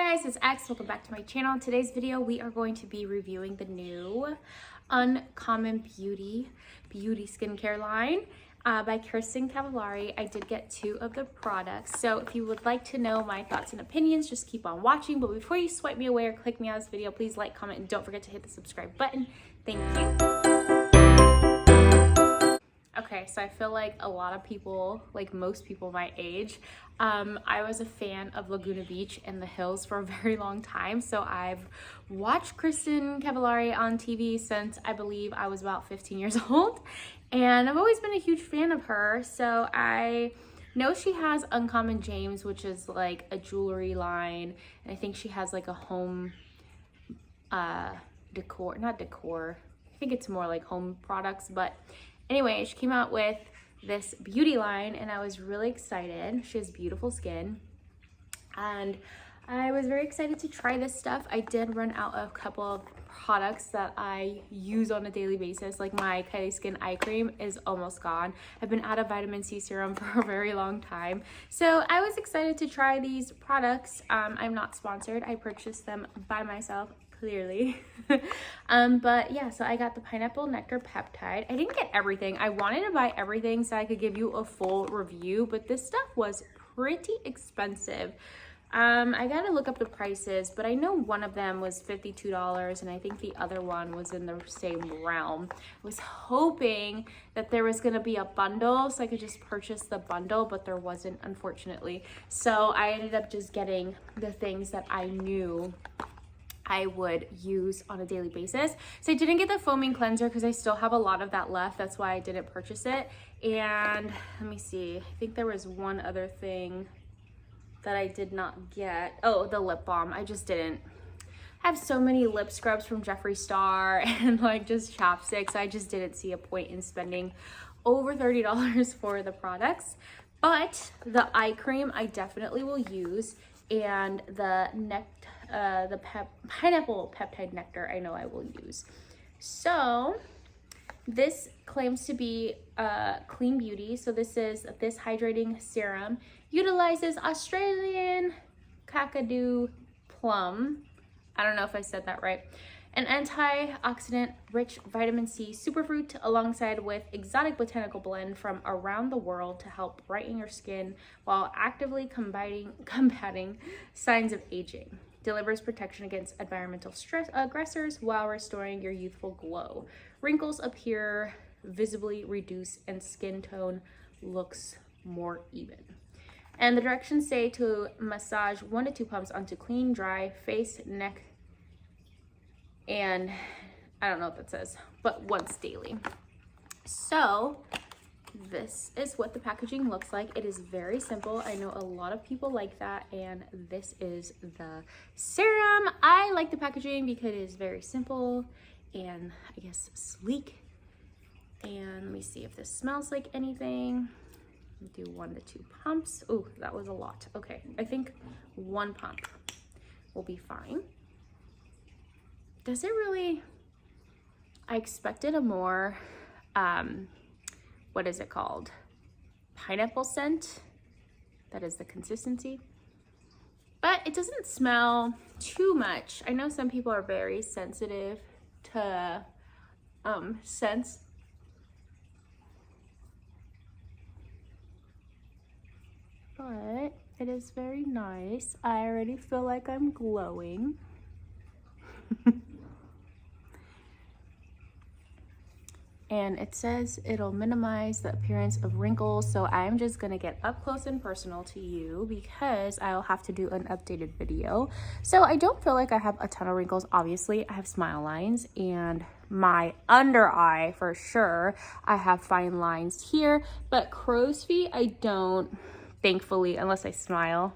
guys, it's X. Welcome back to my channel. In today's video, we are going to be reviewing the new Uncommon Beauty skincare line by Kristencavallari. I did get 2 of the products, so if you would like to know my thoughts and opinions, just keep on watching. But before you swipe me away or click me out of this video, please like, comment, and don't forget to hit the subscribe button. Thank you. Okay, so I feel like a lot of people, like most people my age, I was a fan of Laguna Beach and the hills for a very long time. So I've watched Kristencavallari on TV since I believe I was about 15 years old. And I've always been a huge fan of her. So I know she has Uncommon James, which is like a jewelry line. And I think she has like a home decor, not decor. I think it's more like home products, but anyway, she came out with this beauty line and I was really excited. She has beautiful skin and I was very excited to try this stuff. I did run out of a couple of products that I use on a daily basis, like my Kylie Skin eye cream is almost gone. I've been out of vitamin C serum for a very long time. So I was excited to try these products. I'm not sponsored. I purchased them by myself, clearly. But yeah, so I got the pineapple nectar peptide. I didn't get everything. I wanted to buy everything so I could give you a full review, but this stuff was pretty expensive. I gotta look up the prices, but I know one of them was $52 and I think the other one was in the same realm. I was hoping that there was gonna be a bundle so I could just purchase the bundle, but there wasn't, unfortunately. So I ended up just getting the things that I knew I would use on a daily basis. So I didn't get the foaming cleanser because I still have a lot of that left. That's why I didn't purchase it. And let me see, I think there was one other thing that I did not get. Oh, the lip balm. I just didn't. I have so many lip scrubs from Jeffree Star and like just chapsticks. I just didn't see a point in spending over $30 for the products. But the eye cream I definitely will use, and the pineapple peptide nectar I know I will use. So this claims to be clean beauty. So this hydrating serum utilizes Australian kakadu plum. I don't know if I said that right. An antioxidant rich vitamin C superfruit alongside with exotic botanical blend from around the world to help brighten your skin while actively combating signs of aging. Delivers protection against environmental aggressors while restoring your youthful glow. Wrinkles appear visibly reduced and skin tone looks more even. And the directions say to massage 1 to 2 pumps onto clean, dry face, neck, and I don't know what that says, but once daily. So this is what the packaging looks like. It is very simple. I know a lot of people like that, and this is the serum. I like the packaging because it is very simple and I guess sleek. And let me see if this smells like anything. Do 1 to 2 pumps. Oh, that was a lot. Okay, I think 1 pump will be fine. Does it really? I expected a more what is it called? Pineapple scent. That is the consistency. But it doesn't smell too much. I know some people are very sensitive to scents. But it is very nice. I already feel like I'm glowing. And it says it'll minimize the appearance of wrinkles. So I'm just gonna get up close and personal to you because I'll have to do an updated video. So I don't feel like I have a ton of wrinkles. Obviously, I have smile lines and my under eye for sure. I have fine lines here, but crow's feet, I don't, thankfully, unless I smile.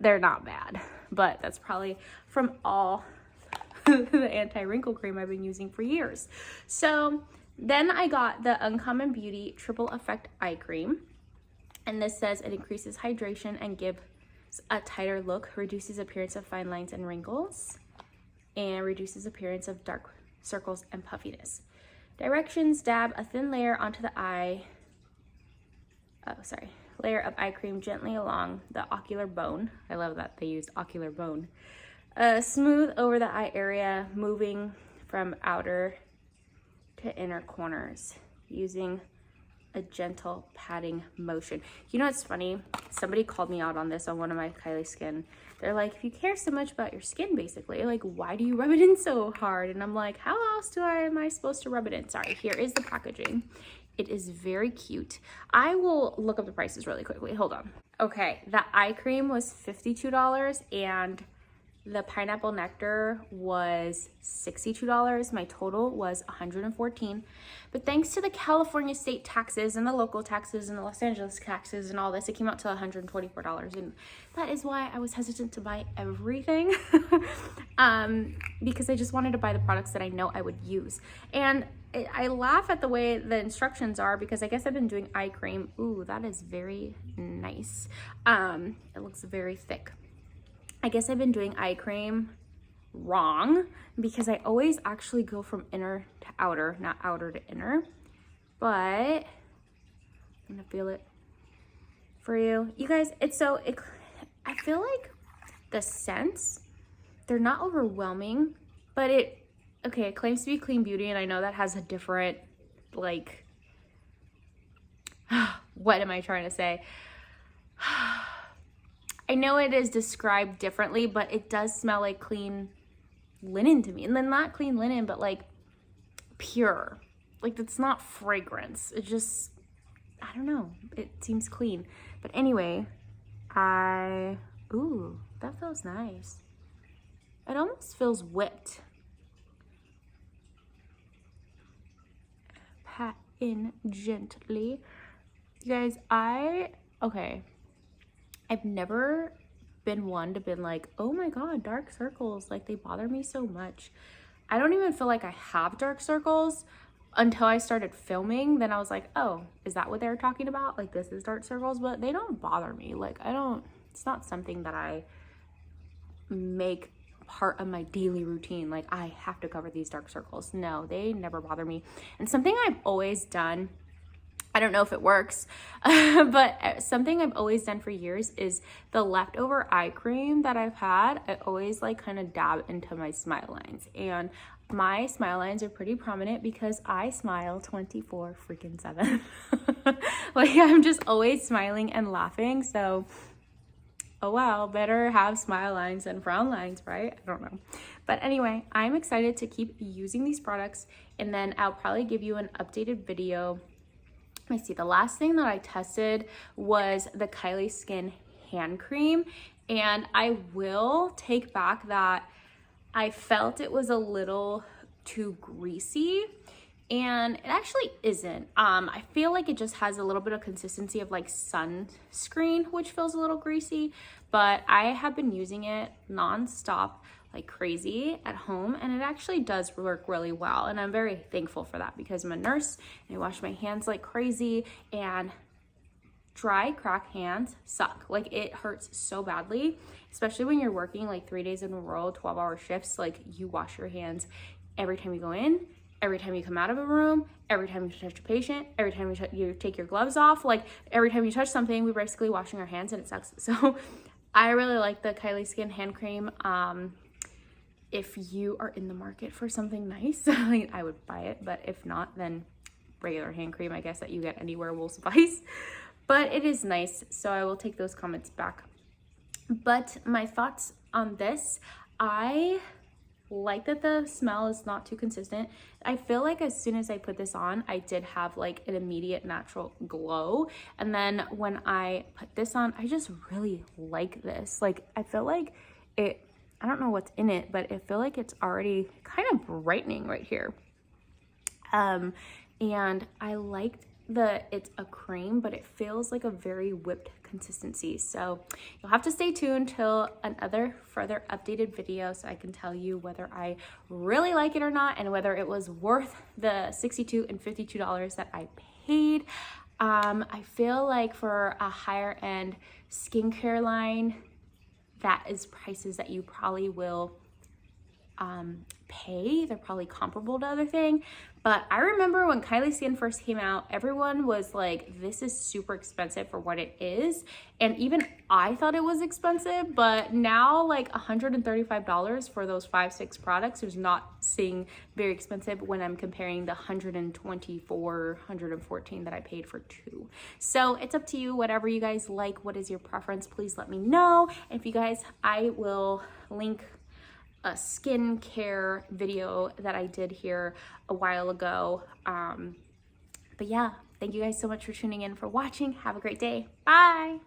They're not bad, but that's probably from all the anti-wrinkle cream I've been using for years. So then I got the Uncommon Beauty Triple Effect Eye Cream. And this says it increases hydration and gives a tighter look, reduces appearance of fine lines and wrinkles, and reduces appearance of dark circles and puffiness. Directions: dab a thin layer onto the eye. Oh, sorry. layer of eye cream gently along the ocular bone. I love that they used ocular bone. Smooth over the eye area, moving from outer to inner corners using a gentle patting motion. You know what's funny? Somebody called me out on this on one of my Kylie Skin. They're like, if you care so much about your skin, basically, like, why do you rub it in so hard? And I'm like, how else am I supposed to rub it in? Sorry, here is the packaging. It is very cute. I will look up the prices really quickly. Hold on. Okay, the eye cream was $52 and the pineapple nectar was $62. My total was $114. But thanks to the California state taxes and the local taxes and the Los Angeles taxes and all this, it came out to $124. And that is why I was hesitant to buy everything because I just wanted to buy the products that I know I would use. And I laugh at the way the instructions are because I guess I've been doing eye cream. Ooh, that is very nice. It looks very thick. I guess I've been doing eye cream wrong because I always actually go from inner to outer, not outer to inner. But I'm gonna feel it for you. You guys, I feel like the scents, they're not overwhelming, but it claims to be clean beauty, and I know that has a different, like, what am I trying to say? I know it is described differently, but it does smell like clean linen to me. And then not clean linen, but like pure. Like, it's not fragrance. It just, I don't know. It seems clean. But anyway, ooh, that feels nice. It almost feels whipped. Pat in gently. You guys, I've never been one to been like, oh my God, dark circles, like they bother me so much. I don't even feel like I have dark circles until I started filming. Then I was like, oh, is that what they're talking about? Like, this is dark circles, but they don't bother me. Like, it's not something that I make part of my daily routine. Like, I have to cover these dark circles. No, they never bother me. And something I've always done, I don't know if it works, but something I've always done for years is the leftover eye cream that I've had, I always like kind of dab into my smile lines. And my smile lines are pretty prominent because I smile 24 freaking 7. Like, I'm just always smiling and laughing. So, oh well, better have smile lines than frown lines, right? I don't know. But anyway, I'm excited to keep using these products, and then I'll probably give you an updated video. Let me see, the last thing that I tested was the Kylie Skin hand cream, and I will take back that I felt it was a little too greasy, and it actually isn't. I feel like it just has a little bit of consistency of like sunscreen, which feels a little greasy, but I have been using it nonstop like crazy at home, and it actually does work really well. And I'm very thankful for that because I'm a nurse and I wash my hands like crazy, and dry, cracked hands suck. Like, it hurts so badly, especially when you're working like 3 days in a row, 12-hour shifts. Like, you wash your hands every time you go in, every time you come out of a room, every time you touch a patient, every time you take your gloves off, like every time you touch something, we're basically washing our hands, and it sucks. So I really like the Kylie Skin hand cream. If you are in the market for something nice, I would buy it, but if not, then regular hand cream, I guess, that you get anywhere will suffice. But it is nice, so I will take those comments back. But my thoughts on this, I like that the smell is not too consistent. I feel like as soon as I put this on, I did have like an immediate natural glow. And then when I put this on, I just really like this. Like, I feel like it, I don't know what's in it, but I feel like it's already kind of brightening right here. And I liked it's a cream, but it feels like a very whipped consistency. So you'll have to stay tuned till another further updated video so I can tell you whether I really like it or not, and whether it was worth the $62 and $52 that I paid. I feel like for a higher end skincare line, that is prices that you probably will pay. They're probably comparable to other thing. But I remember when Kylie Skin first came out, everyone was like, this is super expensive for what it is. And even I thought it was expensive, but now like $135 for those 5-6 products is not seeing very expensive when I'm comparing the $124, $114 that I paid for 2. So it's up to you, whatever you guys like. What is your preference? Please let me know. If you guys, I will link a skincare video that I did here a while ago. But yeah, thank you guys so much for tuning in, for watching. Have a great day. Bye.